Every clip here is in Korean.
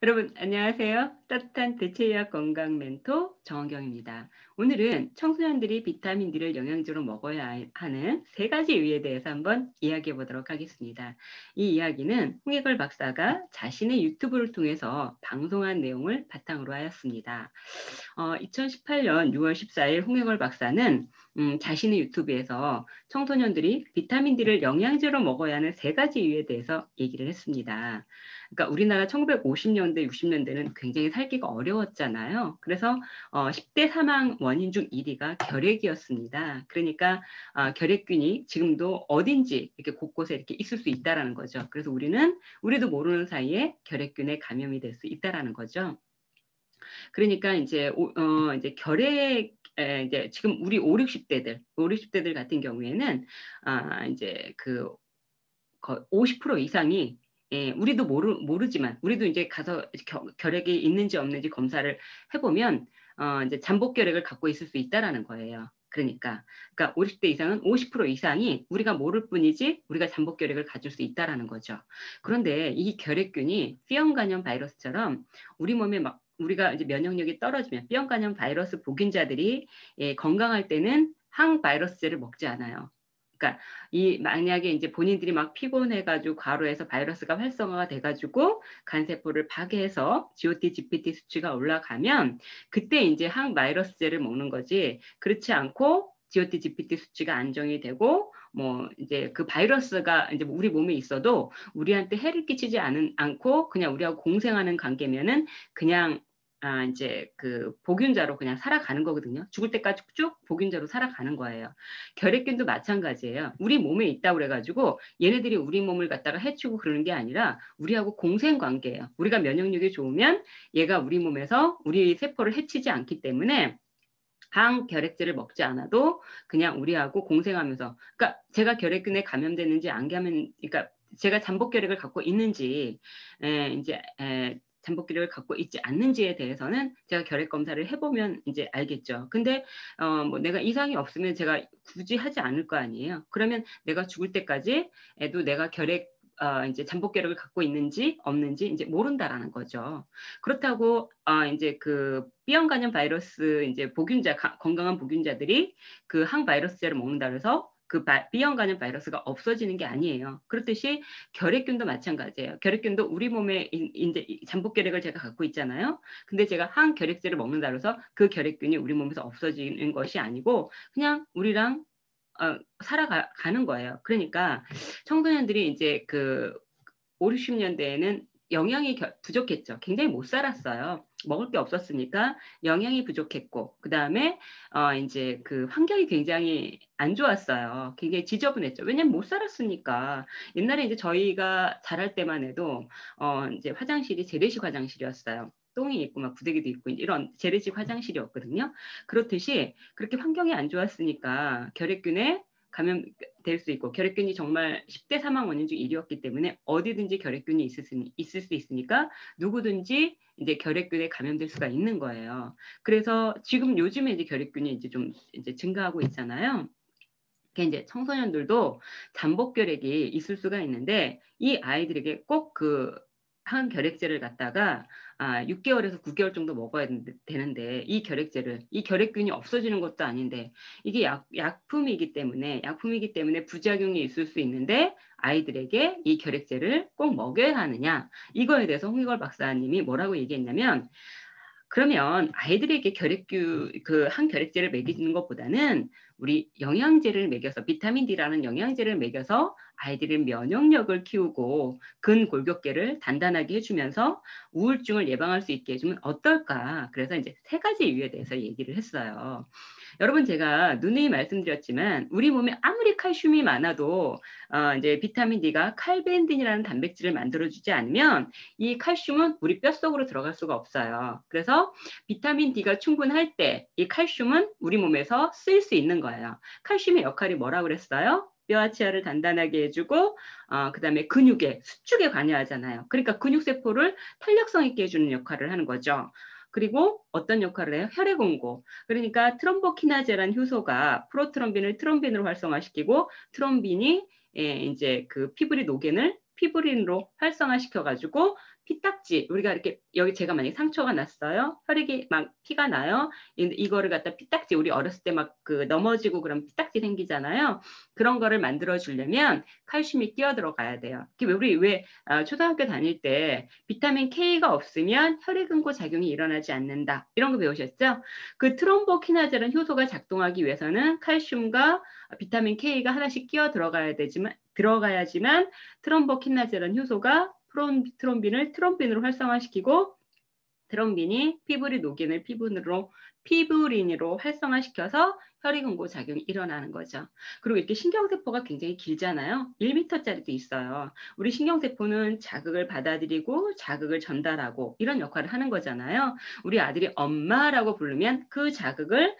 여러분 안녕하세요. 따뜻한 대체의학 건강 멘토 정원경입니다. 오늘은 청소년들이 비타민 D를 영양제로 먹어야 하는 세 가지 이유에 대해서 한번 이야기해 보도록 하겠습니다. 이 이야기는 홍해걸 박사가 자신의 유튜브를 통해서 방송한 내용을 바탕으로 하였습니다. 2018년 6월 14일 홍해걸 박사는 자신의 유튜브에서 청소년들이 비타민 D를 영양제로 먹어야 하는 세 가지 이유에 대해서 얘기를 했습니다. 그러니까 우리나라 1950년대, 60년대는 굉장히 살기가 어려웠잖아요. 그래서 10대 사망 원인 중 1위가 결핵이었습니다. 그러니까 결핵균이 지금도 어딘지 이렇게 곳곳에 이렇게 있을 수 있다라는 거죠. 그래서 우리도 모르는 사이에 결핵균에 감염이 될 수 있다라는 거죠. 그러니까 이제 결핵 이제 지금 우리 5, 60대들 같은 경우에는 이제 그 50% 이상이 우리도 모르지만 우리도 이제 가서 결핵이 있는지 없는지 검사를 해보면 이제 잠복 결핵을 갖고 있을 수 있다라는 거예요. 그러니까 50대 이상은 50% 이상이 우리가 모를 뿐이지 우리가 잠복 결핵을 가질 수 있다라는 거죠. 그런데 이 결핵균이 B형 간염 바이러스처럼 우리 몸에 막 우리가 이제 면역력이 떨어지면 B형 간염 바이러스 보균자들이 건강할 때는 항바이러스제를 먹지 않아요. 그러니까 이 만약에 이제 본인들이 막 피곤해가지고 과로해서 바이러스가 활성화가 돼가지고 간세포를 파괴해서 GOT, GPT 수치가 올라가면 그때 이제 항바이러스제를 먹는 거지. 그렇지 않고 GOT, GPT 수치가 안정이 되고 뭐 이제 그 바이러스가 이제 우리 몸에 있어도 우리한테 해를 끼치지 않고 그냥 우리하고 공생하는 관계면은 그냥 이제 그 복균자로 그냥 살아가는 거거든요. 죽을 때까지 쭉 복균자로 살아가는 거예요. 결핵균도 마찬가지예요. 우리 몸에 있다고 그래가지고 얘네들이 우리 몸을 갖다가 해치고 그러는 게 아니라 우리하고 공생 관계예요. 우리가 면역력이 좋으면 얘가 우리 몸에서 우리 세포를 해치지 않기 때문에 항결핵제를 먹지 않아도 그냥 우리하고 공생하면서, 그러니까 제가 결핵균에 감염됐는지 안 그러니까 제가 잠복결핵을 갖고 있는지 이제 잠복기를 갖고 있지 않는지에 대해서는 제가 결핵 검사를 해보면 이제 알겠죠. 근데 뭐 내가 이상이 없으면 제가 굳이 하지 않을 거 아니에요. 그러면 내가 죽을 때까지 애도 내가 이제 잠복결핵을 갖고 있는지 없는지 이제 모른다라는 거죠. 그렇다고 이제 그 B형 간염 바이러스 이제 건강한 보균자들이 그 항바이러스제를 먹는다 그래서 그 B형 간염 바이러스가 없어지는 게 아니에요. 그렇듯이 결핵균도 마찬가지예요. 결핵균도 우리 몸에 이제 잠복결핵을 제가 갖고 있잖아요. 근데 제가 항결핵제를 먹는다 그래서 그 결핵균이 우리 몸에서 없어지는 것이 아니고 그냥 우리랑 살아가는 거예요. 그러니까 청소년들이 이제 그 5, 60년대에는 영양이 부족했죠. 굉장히 못 살았어요. 먹을 게 없었으니까 영양이 부족했고, 그 다음에 이제 그 환경이 굉장히 안 좋았어요. 굉장히 지저분했죠. 왜냐면 못 살았으니까. 옛날에 이제 저희가 자랄 때만 해도 이제 화장실이 재래식 화장실이었어요. 똥이 있고 막 구데기도 있고 이런 재래식 화장실이었거든요. 그렇듯이 그렇게 환경이 안 좋았으니까 결핵균에 감염될 수 있고 결핵균이 정말 10대 사망 원인 중 1위였기 때문에 어디든지 결핵균이 있을 수 있으니까 누구든지 이제 결핵균에 감염될 수가 있는 거예요. 그래서 지금 요즘에 이제 결핵균이 이제 좀 이제 증가하고 있잖아요. 이제 청소년들도 잠복결핵이 있을 수가 있는데 이 아이들에게 꼭 그 항결핵제를 갖다가 6개월에서 9개월 정도 먹어야 되는데 이 결핵균이 없어지는 것도 아닌데 이게 약품이기 때문에 부작용이 있을 수 있는데 아이들에게 이 결핵제를 꼭 먹여야 하느냐 이거에 대해서 홍익걸 박사님이 뭐라고 얘기했냐면 그러면 아이들에게 그 항결핵제를 먹이는 것보다는 우리 영양제를 먹여서 비타민 D라는 영양제를 먹여서 아이들의 면역력을 키우고 근골격계를 단단하게 해주면서 우울증을 예방할 수 있게 해주면 어떨까? 그래서 이제 세 가지 이유에 대해서 얘기를 했어요. 여러분 제가 누누이 말씀드렸지만 우리 몸에 아무리 칼슘이 많아도 이제 비타민 D가 칼벤딘이라는 단백질을 만들어주지 않으면 이 칼슘은 우리 뼛속으로 들어갈 수가 없어요. 그래서 비타민 D가 충분할 때 이 칼슘은 우리 몸에서 쓰일 수 있는 거예요. 칼슘의 역할이 뭐라고 그랬어요? 뼈와 치아를 단단하게 해주고 그다음에 수축에 관여하잖아요. 그러니까 근육세포를 탄력성 있게 해주는 역할을 하는 거죠. 그리고 어떤 역할을 해요? 혈액 공고. 그러니까 트롬보키나제라는 효소가 프로트롬빈을 트롬빈으로 활성화시키고 트롬빈이 이제 그 피브리노겐을 피브린으로 활성화시켜가지고 피딱지, 우리가 이렇게 여기 제가 만약에 상처가 났어요. 혈액이 막 피가 나요. 이거를 갖다 피딱지, 우리 어렸을 때 막 그 넘어지고 그럼 피딱지 생기잖아요. 그런 거를 만들어 주려면 칼슘이 끼어 들어가야 돼요. 우리 왜 초등학교 다닐 때 비타민 K가 없으면 혈액응고 작용이 일어나지 않는다. 이런 거 배우셨죠? 그 트롬보키나제라는 효소가 작동하기 위해서는 칼슘과 비타민 K가 하나씩 끼어 들어가야지만 트롬보키나제라는 효소가 트롬빈을 트롬빈으로 활성화시키고 트롬빈이 피브리노겐을 피브린으로 활성화시켜서 혈액응고 작용이 일어나는 거죠. 그리고 이렇게 신경세포가 굉장히 길잖아요. 1m짜리도 있어요. 우리 신경세포는 자극을 받아들이고 자극을 전달하고 이런 역할을 하는 거잖아요. 우리 아들이 엄마라고 부르면 그 자극을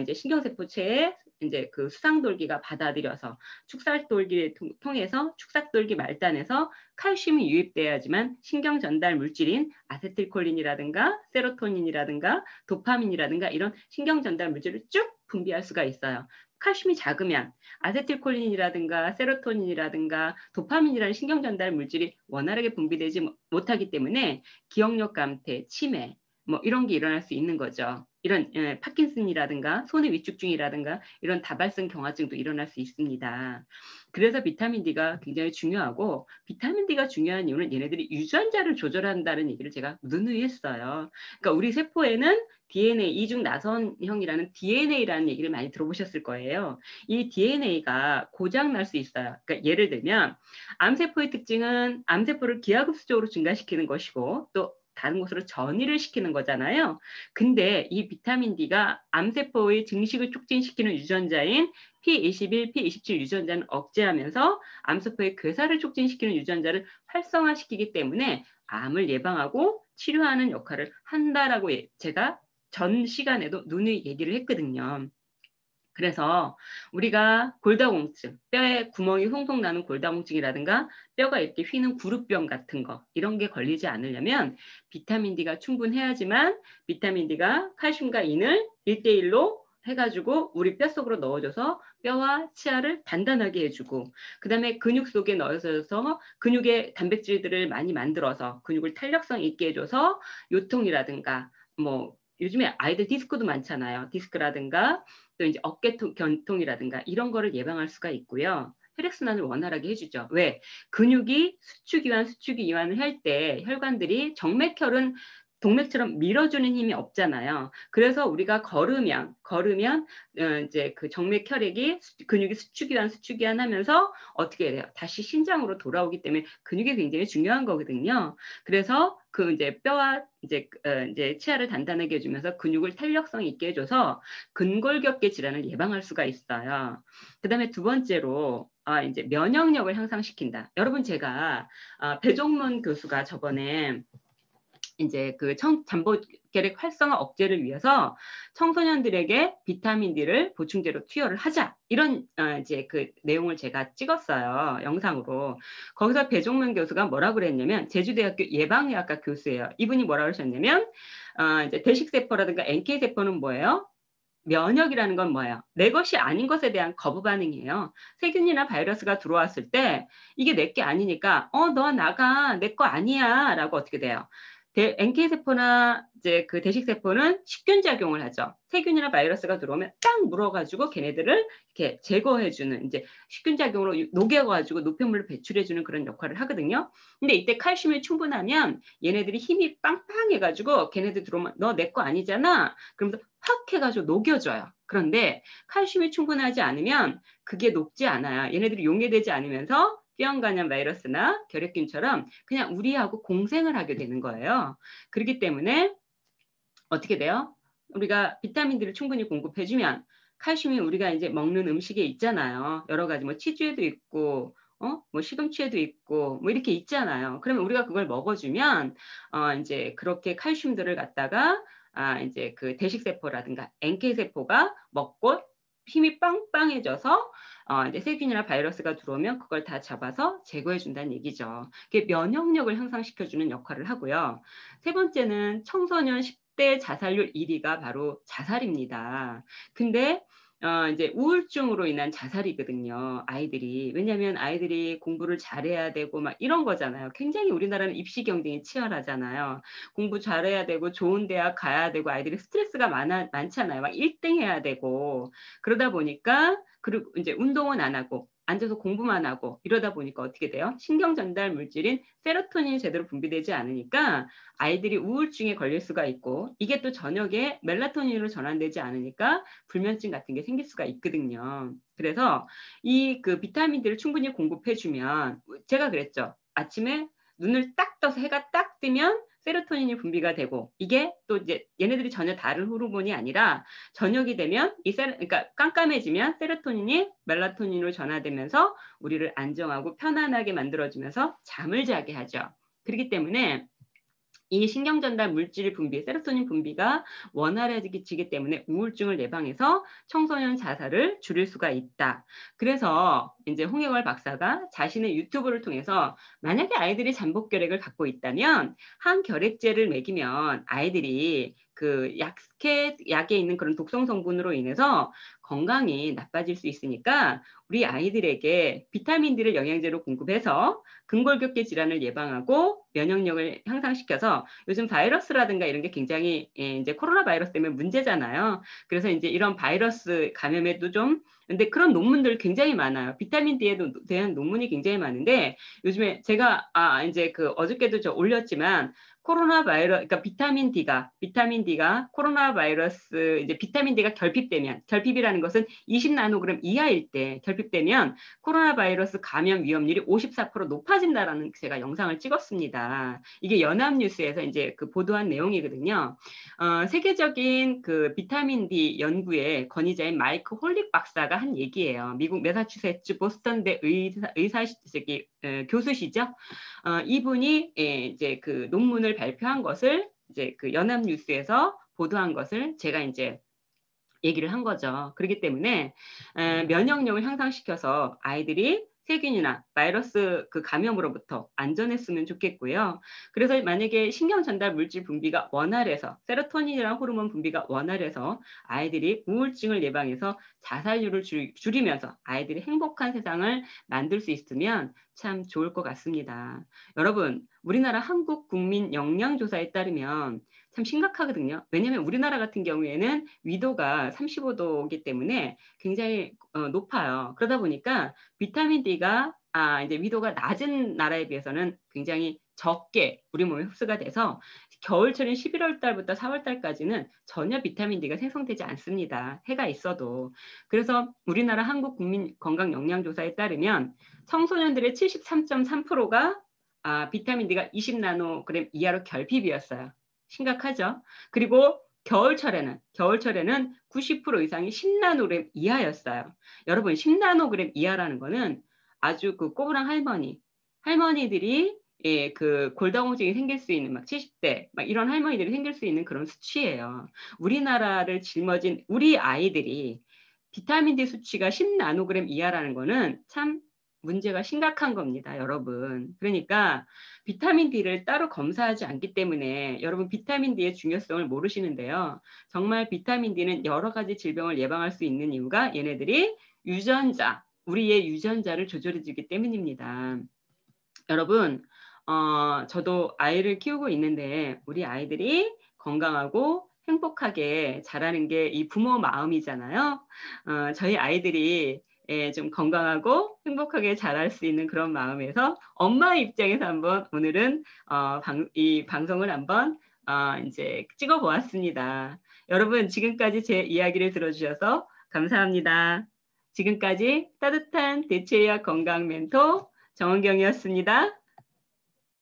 이제 신경세포체에 이제 그 수상돌기가 받아들여서 축삭돌기를 통해서 축삭돌기 말단에서 칼슘이 유입돼야지만 신경 전달 물질인 아세틸콜린이라든가 세로토닌이라든가 도파민이라든가 이런 신경 전달 물질을 쭉 분비할 수가 있어요. 칼슘이 작으면 아세틸콜린이라든가 세로토닌이라든가 도파민이라는 신경 전달 물질이 원활하게 분비되지 못하기 때문에 기억력 감퇴, 치매 뭐 이런 게 일어날 수 있는 거죠. 이런 파킨슨이라든가 손의 위축증이라든가 이런 다발성 경화증도 일어날 수 있습니다. 그래서 비타민 D가 굉장히 중요하고 비타민 D가 중요한 이유는 얘네들이 유전자를 조절한다는 얘기를 제가 누누이 했어요. 그러니까 우리 세포에는 DNA, 이중 나선형이라는 DNA라는 얘기를 많이 들어보셨을 거예요. 이 DNA가 고장 날 수 있어요. 그러니까 예를 들면 암세포의 특징은 암세포를 기하급수적으로 증가시키는 것이고 또 다른 곳으로 전이를 시키는 거잖아요. 근데 이 비타민 D가 암세포의 증식을 촉진시키는 유전자인 P21, P27 유전자는 억제하면서 암세포의 괴사를 촉진시키는 유전자를 활성화시키기 때문에 암을 예방하고 치료하는 역할을 한다라고 제가 전 시간에도 누누이 얘기를 했거든요. 그래서 우리가 골다공증, 뼈에 구멍이 송송 나는 골다공증이라든가 뼈가 이렇게 휘는 구루병 같은 거 이런 게 걸리지 않으려면 비타민 D가 충분해야지만 비타민 D가 칼슘과 인을 1대1로 해가지고 우리 뼛속으로 넣어줘서 뼈와 치아를 단단하게 해주고 그 다음에 근육 속에 넣어서 근육의 단백질들을 많이 만들어서 근육을 탄력성 있게 해줘서 요통이라든가 뭐 요즘에 아이들 디스크도 많잖아요. 디스크라든가 또 이제 어깨 견통이라든가 이런 거를 예방할 수가 있고요. 혈액순환을 원활하게 해주죠. 왜? 근육이 수축 이완을 할 때 혈관들이 정맥혈은 동맥처럼 밀어주는 힘이 없잖아요. 그래서 우리가 걸으면 이제 그 정맥 혈액이 근육이 수축 이완 하면서 어떻게 돼요? 다시 신장으로 돌아오기 때문에 근육이 굉장히 중요한 거거든요. 그래서 그 이제 뼈와 이제 치아를 단단하게 해주면서 근육을 탄력성 있게 해줘서 근골격계 질환을 예방할 수가 있어요. 그다음에 두 번째로 이제 면역력을 향상시킨다. 여러분 제가 배종문 교수가 저번에 이제 그 잠복결핵 활성화 억제를 위해서 청소년들에게 비타민 D를 보충제로 투여를 하자 이런 이제 그 내용을 제가 찍었어요 영상으로. 거기서 배종문 교수가 뭐라고 그랬냐면 제주대학교 예방의학과 교수예요. 이분이 뭐라고 하셨냐면 이제 대식세포라든가 NK 세포는 뭐예요? 면역이라는 건 뭐예요? 내 것이 아닌 것에 대한 거부 반응이에요. 세균이나 바이러스가 들어왔을 때 이게 내 게 아니니까 너 나가 내 거 아니야 라고 어떻게 돼요? NK세포나 이제 그 대식세포는 식균 작용을 하죠. 세균이나 바이러스가 들어오면 딱 물어가지고 걔네들을 이렇게 제거해주는 이제 식균 작용으로 녹여가지고 노폐물을 배출해주는 그런 역할을 하거든요. 근데 이때 칼슘이 충분하면 얘네들이 힘이 빵빵해가지고 걔네들 들어오면 너 내 거 아니잖아. 그러면서 확 해가지고 녹여줘요. 그런데 칼슘이 충분하지 않으면 그게 녹지 않아요. 얘네들이 용해되지 않으면서 B형간염 바이러스나 결핵균처럼 그냥 우리하고 공생을 하게 되는 거예요. 그렇기 때문에 어떻게 돼요? 우리가 비타민들을 충분히 공급해주면 칼슘이 우리가 이제 먹는 음식에 있잖아요. 여러 가지 뭐 치즈에도 있고 뭐 시금치에도 있고 뭐 이렇게 있잖아요. 그러면 우리가 그걸 먹어주면 이제 그렇게 칼슘들을 갖다가 이제 그 대식세포라든가 NK세포가 먹고 힘이 빵빵해져서 이제 세균이나 바이러스가 들어오면 그걸 다 잡아서 제거해 준다는 얘기죠. 그게 면역력을 향상시켜주는 역할을 하고요. 세 번째는 청소년 10대 자살률 1위가 바로 자살입니다. 근데 이제 우울증으로 인한 자살이거든요, 아이들이. 왜냐하면 아이들이 공부를 잘해야 되고 막 이런 거잖아요. 굉장히 우리나라는 입시 경쟁이 치열하잖아요. 공부 잘해야 되고 좋은 대학 가야 되고 아이들이 스트레스가 많잖아요. 막 1등 해야 되고. 그러다 보니까 그리고 이제 운동은 안 하고 앉아서 공부만 하고 이러다 보니까 어떻게 돼요? 신경 전달 물질인 세로토닌이 제대로 분비되지 않으니까 아이들이 우울증에 걸릴 수가 있고 이게 또 저녁에 멜라토닌으로 전환되지 않으니까 불면증 같은 게 생길 수가 있거든요. 그래서 이 그 비타민들을 충분히 공급해주면 제가 그랬죠. 아침에 눈을 딱 떠서 해가 딱 뜨면 세로토닌이 분비가 되고 이게 또 이제 얘네들이 전혀 다른 호르몬이 아니라 저녁이 되면 그러니까 깜깜해지면 세로토닌이 멜라토닌으로 전화되면서 우리를 안정하고 편안하게 만들어주면서 잠을 자게 하죠. 그렇기 때문에 이 신경전달 물질 분비, 세로토닌 분비가 원활해지기 때문에 우울증을 예방해서 청소년 자살을 줄일 수가 있다. 그래서 이제 홍해걸 박사가 자신의 유튜브를 통해서 만약에 아이들이 잠복결핵을 갖고 있다면 항결핵제를 먹이면 아이들이 그 약에 있는 그런 독성 성분으로 인해서 건강이 나빠질 수 있으니까 우리 아이들에게 비타민D를 영양제로 공급해서 근골격계 질환을 예방하고 면역력을 향상시켜서 요즘 바이러스라든가 이런 게 굉장히 이제 코로나 바이러스 때문에 문제잖아요. 그래서 이제 이런 바이러스 감염에도 좀 근데 그런 논문들 굉장히 많아요. 비타민 D에 대한 논문이 굉장히 많은데 요즘에 제가 이제 그 어저께도 저 올렸지만 코로나 바이러스, 그러니까 비타민 D가 코로나 바이러스, 이제 비타민 D가 결핍이라는 것은 20나노그램 이하일 때 결핍되면 코로나 바이러스 감염 위험률이 54% 높아진다라는 제가 영상을 찍었습니다. 이게 연합뉴스에서 이제 그 보도한 내용이거든요. 세계적인 그 비타민 D 연구의 권위자인 마이크 홀릭 박사가 한 얘기예요. 미국 매사추세츠 보스턴대 교수시죠. 이분이 이제 그 논문을 발표한 것을 이제 그 연합뉴스에서 보도한 것을 제가 이제 얘기를 한 거죠. 그렇기 때문에 면역력을 향상시켜서 아이들이 세균이나 바이러스 그 감염으로부터 안전했으면 좋겠고요. 그래서 만약에 신경 전달 물질 분비가 원활해서 세로토닌이라는 호르몬 분비가 원활해서 아이들이 우울증을 예방해서 자살률을 줄이면서 아이들이 행복한 세상을 만들 수 있으면 참 좋을 것 같습니다. 여러분, 우리나라 한국 국민 영양조사에 따르면 참 심각하거든요. 왜냐하면 우리나라 같은 경우에는 위도가 35도이기 때문에 굉장히 높아요. 그러다 보니까 비타민 D가 이제 위도가 낮은 나라에 비해서는 굉장히 적게 우리 몸에 흡수가 돼서 겨울철인 11월 달부터 4월 달까지는 전혀 비타민 D가 생성되지 않습니다. 해가 있어도. 그래서 우리나라 한국 국민 건강 영양조사에 따르면 청소년들의 73.3%가 비타민 D가 20나노그램 이하로 결핍이었어요. 심각하죠. 그리고 겨울철에는 90% 이상이 10나노그램 이하였어요. 여러분 10나노그램 이하라는 거는 아주 그 꼬부랑 할머니들이 그 골다공증이 생길 수 있는 막 70대 막 이런 할머니들이 생길 수 있는 그런 수치예요. 우리나라를 짊어진 우리 아이들이 비타민 D 수치가 10나노그램 이하라는 거는 참 문제가 심각한 겁니다, 여러분. 그러니까 비타민 D를 따로 검사하지 않기 때문에 여러분 비타민 D의 중요성을 모르시는데요. 정말 비타민 D는 여러 가지 질병을 예방할 수 있는 이유가 얘네들이 우리의 유전자를 조절해주기 때문입니다. 여러분, 저도 아이를 키우고 있는데 우리 아이들이 건강하고 행복하게 자라는 게 이 부모 마음이잖아요. 저희 아이들이 좀 건강하고 행복하게 자랄 수 있는 그런 마음에서 엄마의 입장에서 한번 오늘은 이 방송을 한번 이제 찍어 보았습니다. 여러분 지금까지 제 이야기를 들어주셔서 감사합니다. 지금까지 따뜻한 대체의학 건강 멘토 정은경이었습니다.